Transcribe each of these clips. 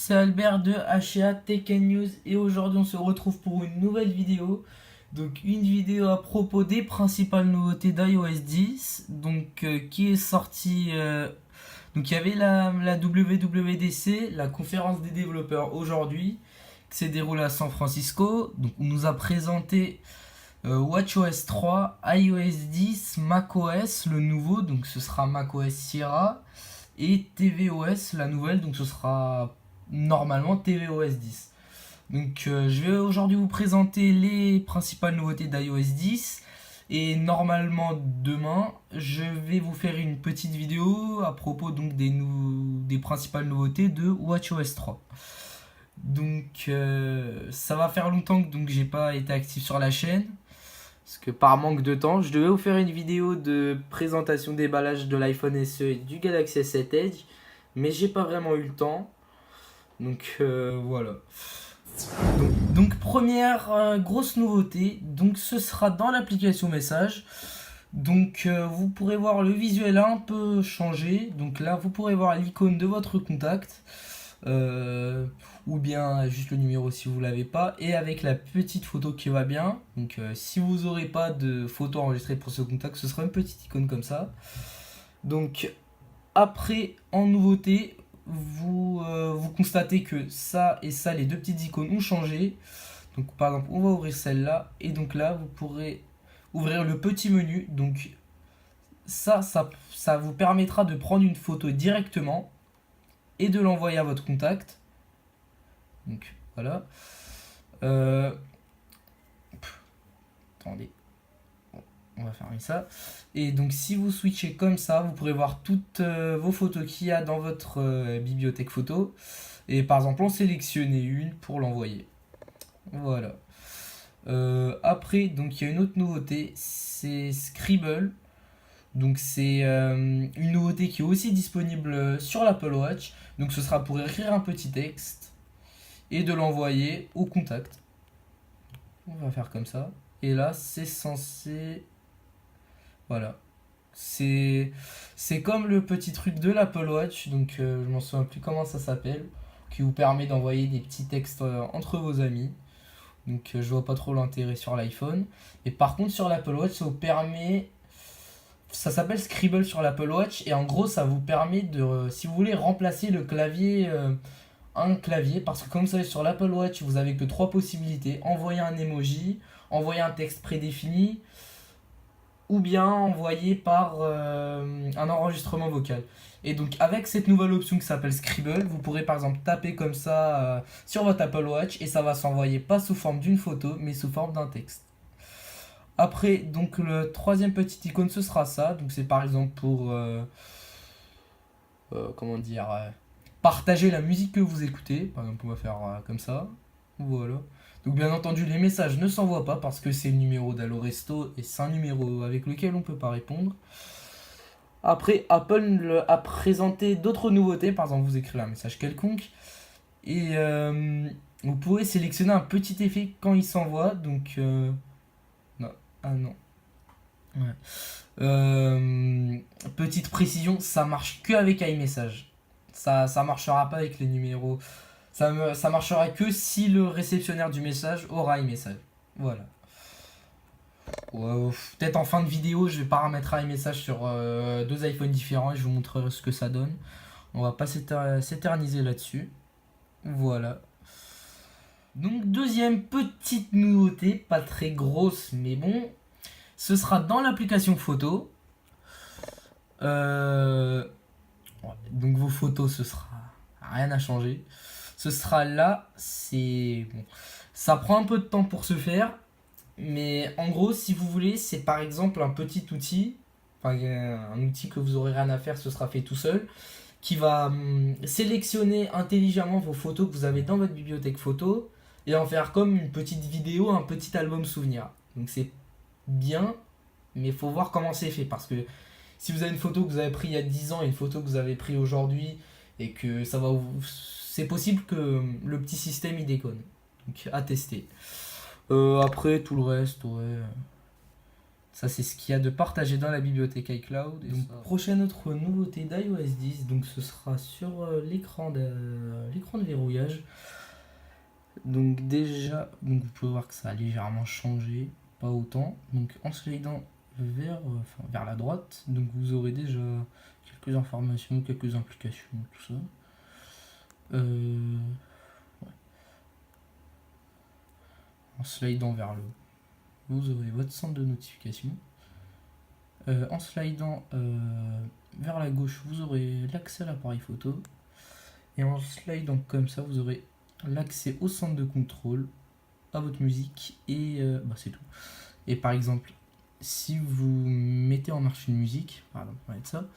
c'est Albert de HA Tech News et aujourd'hui on se retrouve pour une nouvelle vidéo. Donc une vidéo à propos des principales nouveautés d'iOS 10, qui est sortie. Donc il y avait la WWDC, la conférence des développeurs aujourd'hui, qui s'est déroulée à San Francisco. Donc on nous a présenté WatchOS 3, iOS 10, macOS le nouveau, donc ce sera macOS Sierra, et tvOS la nouvelle, donc ce sera normalement tvOS 10. Je vais aujourd'hui vous présenter les principales nouveautés d'iOS 10 et normalement demain je vais vous faire une petite vidéo à propos donc des principales nouveautés de WatchOS 3. Ça va faire longtemps que j'ai pas été actif sur la chaîne. Parce que par manque de temps, je devais vous faire une vidéo de présentation déballage de l'iPhone SE et du Galaxy S7 Edge, mais j'ai pas vraiment eu le temps. Voilà. Première grosse nouveauté, ce sera dans l'application message. Vous pourrez voir le visuel un peu changé. Donc là, vous pourrez voir l'icône de votre contact. Ou bien juste le numéro si vous l'avez pas, et avec la petite photo qui va bien. Si vous n'aurez pas de photo enregistrée pour ce contact, ce sera une petite icône comme ça. Après, en nouveauté, vous constatez que ça et ça, les deux petites icônes ont changé. Par exemple, on va ouvrir celle-là, et donc là vous pourrez ouvrir le petit menu. Ça vous permettra de prendre une photo directement et de l'envoyer à votre contact. Voilà. Attendez. On va fermer ça. Et donc si vous switchez comme ça, vous pourrez voir toutes vos photos qu'il y a dans votre bibliothèque photo. Et par exemple, en sélectionner une pour l'envoyer. Voilà. Après, il y a une autre nouveauté, c'est Scribble. C'est une nouveauté qui est aussi disponible sur l'Apple Watch. Ce sera pour écrire un petit texte et de l'envoyer au contact. On va faire comme ça. Et là, c'est censé... Voilà. C'est comme le petit truc de l'Apple Watch, je m'en souviens plus comment ça s'appelle, qui vous permet d'envoyer des petits textes entre vos amis. Je vois pas trop l'intérêt sur l'iPhone. Et par contre, sur l'Apple Watch, ça vous permet... Ça s'appelle Scribble sur l'Apple Watch, et en gros, ça vous permet de, si vous voulez, remplacer le clavier... un clavier, parce que comme vous savez, sur l'Apple Watch vous avez que trois possibilités: envoyer un emoji, envoyer un texte prédéfini, ou bien envoyer par un enregistrement vocal. Et avec cette nouvelle option qui s'appelle Scribble, vous pourrez par exemple taper comme ça sur votre Apple Watch, et ça va s'envoyer pas sous forme d'une photo mais sous forme d'un texte. Après, le troisième petit icône, ce sera ça. C'est par exemple pour partager la musique que vous écoutez. Par exemple, on va faire comme ça. Voilà. Bien entendu, les messages ne s'envoient pas parce que c'est le numéro d'Allo Resto et c'est un numéro avec lequel on ne peut pas répondre. Après, Apple a présenté d'autres nouveautés. Par exemple, vous écrivez un message quelconque et vous pouvez sélectionner un petit effet quand il s'envoie. Non. Ah non. Ouais. Petite précision, ça marche que avec iMessage. Ça marchera pas avec les numéros. Ça marchera que si le réceptionnaire du message aura iMessage. Voilà. Peut-être en fin de vidéo, je vais paramétrer iMessage sur deux iPhones différents et je vous montrerai ce que ça donne. On va pas s'éterniser là-dessus. Voilà. Deuxième petite nouveauté, pas très grosse mais bon, ce sera dans l'application photo. Vos photos, ce sera rien à changer. Ce sera là, c'est bon. Ça prend un peu de temps pour se faire, mais en gros, si vous voulez, c'est par exemple un petit outil, un outil que vous aurez rien à faire, ce sera fait tout seul, qui va sélectionner intelligemment vos photos que vous avez dans votre bibliothèque photo et en faire comme une petite vidéo, un petit album souvenir. C'est bien, mais il faut voir comment c'est fait, parce que si vous avez une photo que vous avez prise il y a 10 ans et une photo que vous avez prise aujourd'hui, et que ça va c'est possible que le petit système il déconne. À tester. Après tout le reste, ouais. Ça, c'est ce qu'il y a de partagé dans la bibliothèque iCloud. Et donc, prochaine autre nouveauté d'iOS 10, donc ce sera sur l'écran de verrouillage. Donc déjà, donc vous pouvez voir que ça a légèrement changé, pas autant. Donc en slidant vers la droite, donc vous aurez déjà quelques informations, quelques implications, tout ça. Ouais. En slidant vers le haut, vous aurez votre centre de notification. En slidant vers la gauche, vous aurez l'accès à l'appareil photo. Et en slidant comme ça, vous aurez l'accès au centre de contrôle, à votre musique, et c'est tout. Et par exemple, si vous mettez en marche une musique, pardon, on va mettre ça,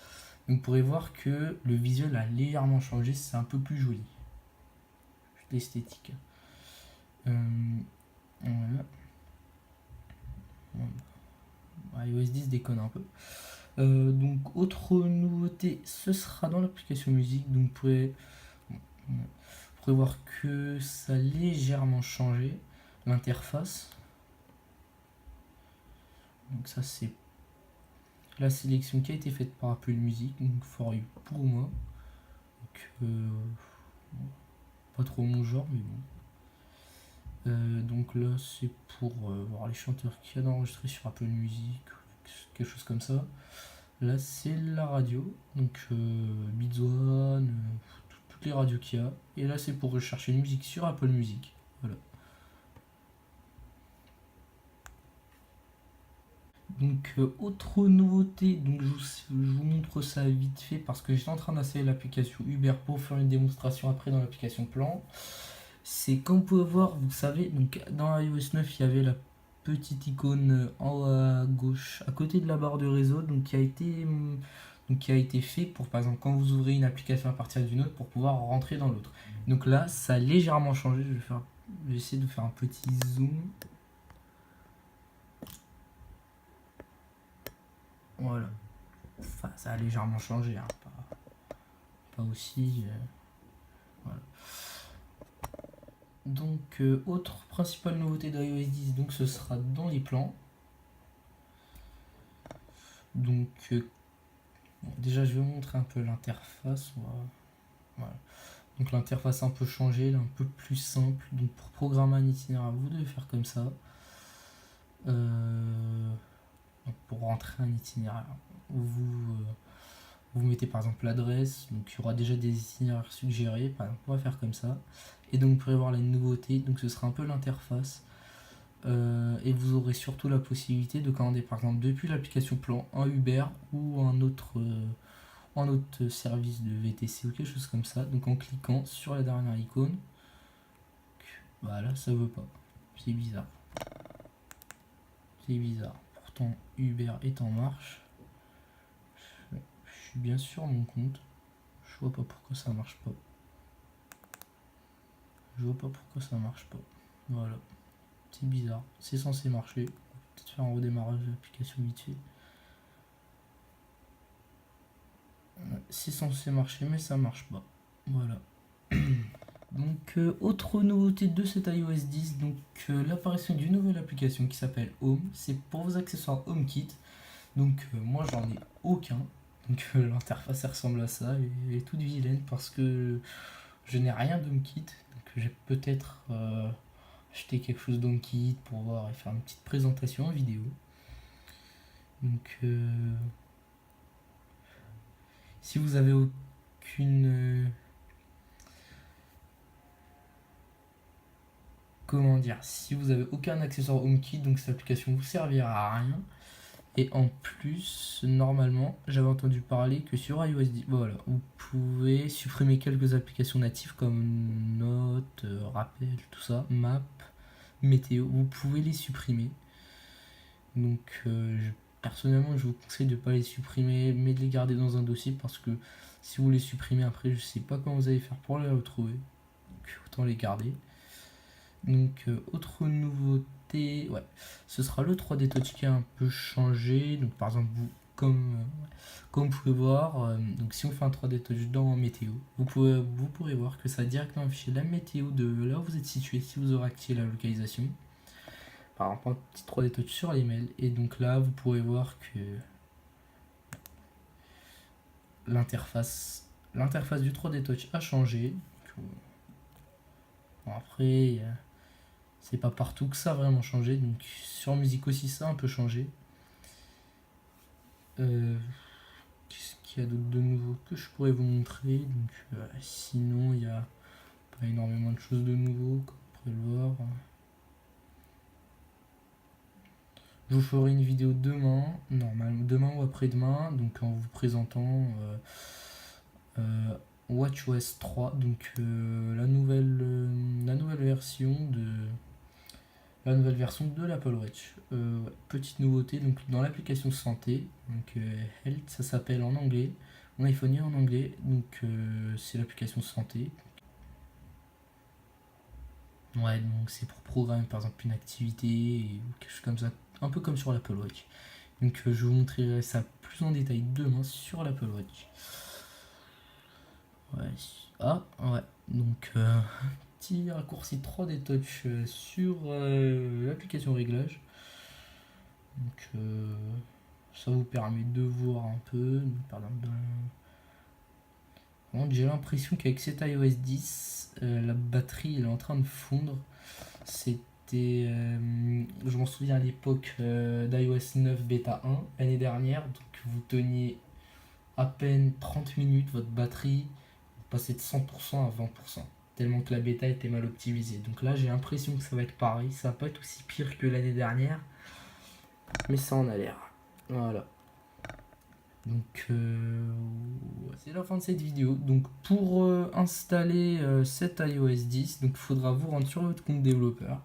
vous pourrez voir que le visuel a légèrement changé, c'est un peu plus joli. L'esthétique. Voilà. iOS 10 déconne un peu. Donc autre nouveauté, ce sera dans l'application musique. Donc vous pourrez voir que ça a légèrement changé l'interface. Donc ça c'est la sélection qui a été faite par Apple Music, donc For You pour moi. Donc, pas trop mon genre, mais bon. Donc là c'est pour voir les chanteurs qu'il y a d'enregistrés sur Apple Music, quelque chose comme ça. Là c'est la radio, donc Beats One, toutes les radios qu'il y a. Et là c'est pour rechercher une musique sur Apple Music. Voilà. Donc autre nouveauté, donc je vous montre ça vite fait parce que j'étais en train d'installer l'application Uber pour faire une démonstration après dans l'application Plan. C'est comme vous pouvez voir, vous savez, donc dans iOS 9 il y avait la petite icône en haut à gauche à côté de la barre de réseau, donc qui a été fait pour, par exemple, quand vous ouvrez une application à partir d'une autre pour pouvoir rentrer dans l'autre. Donc là ça a légèrement changé. Je vais essayer de faire un petit zoom. Voilà. Enfin, ça a légèrement changé, hein. Pas aussi. Voilà. Donc, autre principale nouveauté d'iOS 10, donc ce sera dans les plans. Donc, déjà, je vais vous montrer un peu l'interface. Voilà. Donc, l'interface a un peu changé, elle est un peu plus simple. Donc, pour programmer un itinéraire, vous devez faire comme ça. Donc, pour rentrer un itinéraire, vous mettez par exemple l'adresse, donc il y aura déjà des itinéraires suggérés, par exemple on va faire comme ça, et donc vous pourrez voir la nouveauté, donc ce sera un peu l'interface, et vous aurez surtout la possibilité de commander par exemple depuis l'application Plan un Uber ou un autre service de VTC ou quelque chose comme ça, donc en cliquant sur la dernière icône. Voilà, ça veut pas, c'est bizarre, pourtant Uber est en marche. Je suis bien sur mon compte. Je vois pas pourquoi ça marche pas. Voilà. C'est bizarre. C'est censé marcher. Peut-être faire un redémarrage de l'application vite fait. C'est censé marcher, mais ça marche pas. Voilà. Donc, autre nouveauté de cet iOS 10, donc l'apparition d'une nouvelle application qui s'appelle Home. C'est pour vos accessoires HomeKit. Donc, moi j'en ai aucun. Donc l'interface ressemble à ça, et est toute vilaine parce que je n'ai rien d'HomeKit. Donc j'ai peut-être acheté quelque chose d'HomeKit pour voir et faire une petite présentation en vidéo. Donc si vous avez aucune si vous avez aucun accessoire HomeKit, donc cette application vous servira à rien. Et en plus, normalement, j'avais entendu parler que sur iOS 10, voilà, vous pouvez supprimer quelques applications natives comme Notes, Rappel, tout ça, Map, Météo, vous pouvez les supprimer. Donc, personnellement, je vous conseille de ne pas les supprimer, mais de les garder dans un dossier parce que si vous les supprimez après, je sais pas comment vous allez faire pour les retrouver. Donc, autant les garder. Donc, autre nouveauté, ouais, ce sera le 3D Touch qui a un peu changé. Donc, par exemple, comme vous pouvez voir, donc si on fait un 3D Touch dans météo, vous pourrez voir que ça a directement affiché la météo de là où vous êtes situé si vous aurez activé la localisation. par exemple un petit 3D Touch sur les mails. Et donc là, vous pourrez voir que l'interface du 3D Touch a changé. Donc, bon, après, c'est pas partout que ça a vraiment changé. Donc sur musique aussi, ça a un peu changé. Qu'est-ce qu'il y a d'autre de nouveau que je pourrais vous montrer? Donc sinon, il y a pas énormément de choses de nouveau, comme vous pouvez le voir. Je vous ferai une vidéo demain, normalement demain ou après-demain, donc en vous présentant WatchOS 3, donc la nouvelle version de l'Apple Watch. Petite nouveauté, donc dans l'application santé, donc Health, ça s'appelle en anglais. Mon iPhone est en anglais, donc c'est l'application santé. Ouais, donc c'est pour programmer par exemple une activité ou quelque chose comme ça, un peu comme sur l'Apple Watch. Donc je vous montrerai ça plus en détail demain sur l'Apple Watch. Ouais. Ah, ouais. Donc petit raccourci 3D Touch sur l'application réglage. Donc ça vous permet de voir un peu. Par exemple, j'ai l'impression qu'avec cet iOS 10, la batterie elle est en train de fondre. C'était, je m'en souviens à l'époque d'iOS 9 bêta 1 l'année dernière. Donc vous teniez à peine 30 minutes votre batterie, vous passez de 100% à 20%. Tellement que la bêta était mal optimisée. Donc là j'ai l'impression que ça va être pareil. Ça va pas être aussi pire que l'année dernière. Mais ça en a l'air. Voilà. Donc c'est la fin de cette vidéo. Donc pour installer cet iOS 10, donc il faudra vous rendre sur votre compte développeur.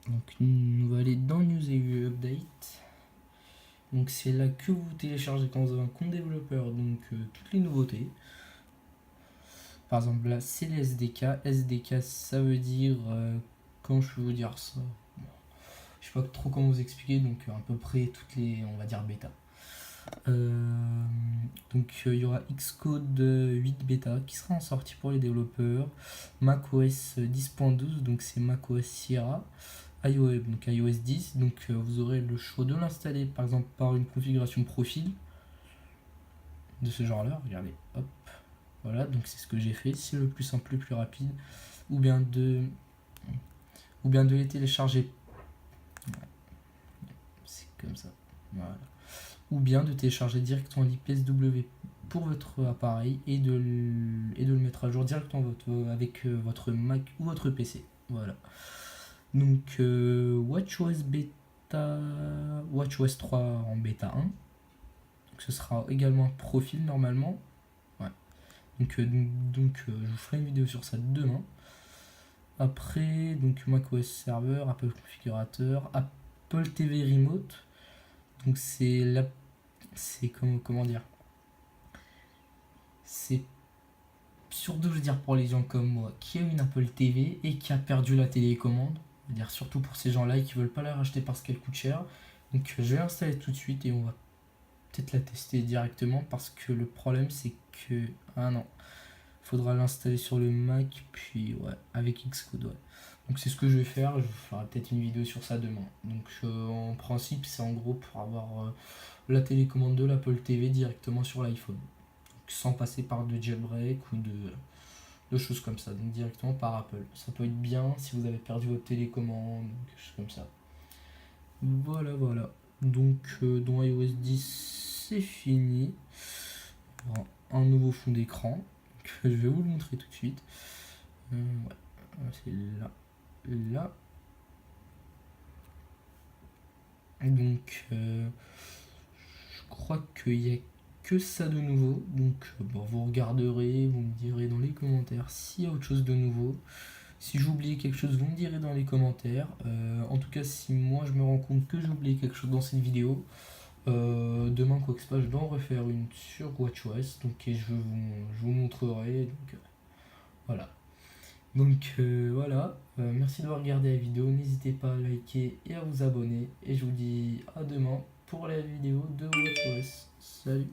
Donc on va aller dans News et Update. Donc c'est là que vous téléchargez quand vous avez un compte développeur, donc toutes les nouveautés. Par exemple là c'est les SDK. SDK ça veut dire, comment je peux vous dire ça? Je sais pas trop comment vous expliquer, donc à peu près toutes les, on va dire, bêta. Donc il y aura Xcode 8 bêta qui sera en sortie pour les développeurs, macOS 10.12, donc c'est macOS Sierra, iOS, donc iOS 10, donc vous aurez le choix de l'installer par exemple par une configuration profil de ce genre là, regardez, hop, voilà, donc c'est ce que j'ai fait, c'est le plus simple, le plus rapide, ou bien de les télécharger, c'est comme ça, voilà, ou bien de télécharger directement l'IPSW pour votre appareil et de le mettre à jour directement avec votre Mac ou votre PC. Voilà. Donc WatchOS 3 en bêta 1. Donc, ce sera également un profil normalement. Ouais. Donc je vous ferai une vidéo sur ça demain. Après, donc macOS Server, Apple Configurateur, Apple TV Remote. Donc c'est comment dire, c'est surtout, je veux dire, pour les gens comme moi qui a une Apple TV et qui a perdu la télécommande, je veux dire surtout pour ces gens-là qui veulent pas la racheter parce qu'elle coûte cher. Donc je vais l'installer tout de suite et on va peut-être la tester directement, parce que le problème c'est que non, faudra l'installer sur le Mac, puis ouais, avec Xcode, ouais. Donc c'est ce que je vais faire, je ferai peut-être une vidéo sur ça demain. Donc en principe c'est en gros pour avoir la télécommande de l'Apple TV directement sur l'iPhone, sans passer par de jailbreak ou de choses comme ça, donc directement par Apple. Ça peut être bien si vous avez perdu votre télécommande, quelque chose comme ça. Voilà, voilà. Donc dans iOS 10 c'est fini. Voilà, un nouveau fond d'écran. Je vais vous le montrer tout de suite. Ouais, c'est là. Donc je crois qu'il y a que ça de nouveau. Donc bon, vous regarderez, vous me direz dans les commentaires s'il y a autre chose de nouveau. Si j'ai oublié quelque chose, vous me direz dans les commentaires. En tout cas, si moi je me rends compte que j'ai oublié quelque chose dans cette vidéo, demain, quoi que ce soit, je dois en refaire une sur WatchOS. Donc et je vous montrerai. Donc voilà. Donc voilà. Merci d'avoir regardé la vidéo. N'hésitez pas à liker et à vous abonner. Et je vous dis à demain pour la vidéo de WatchOS. Salut!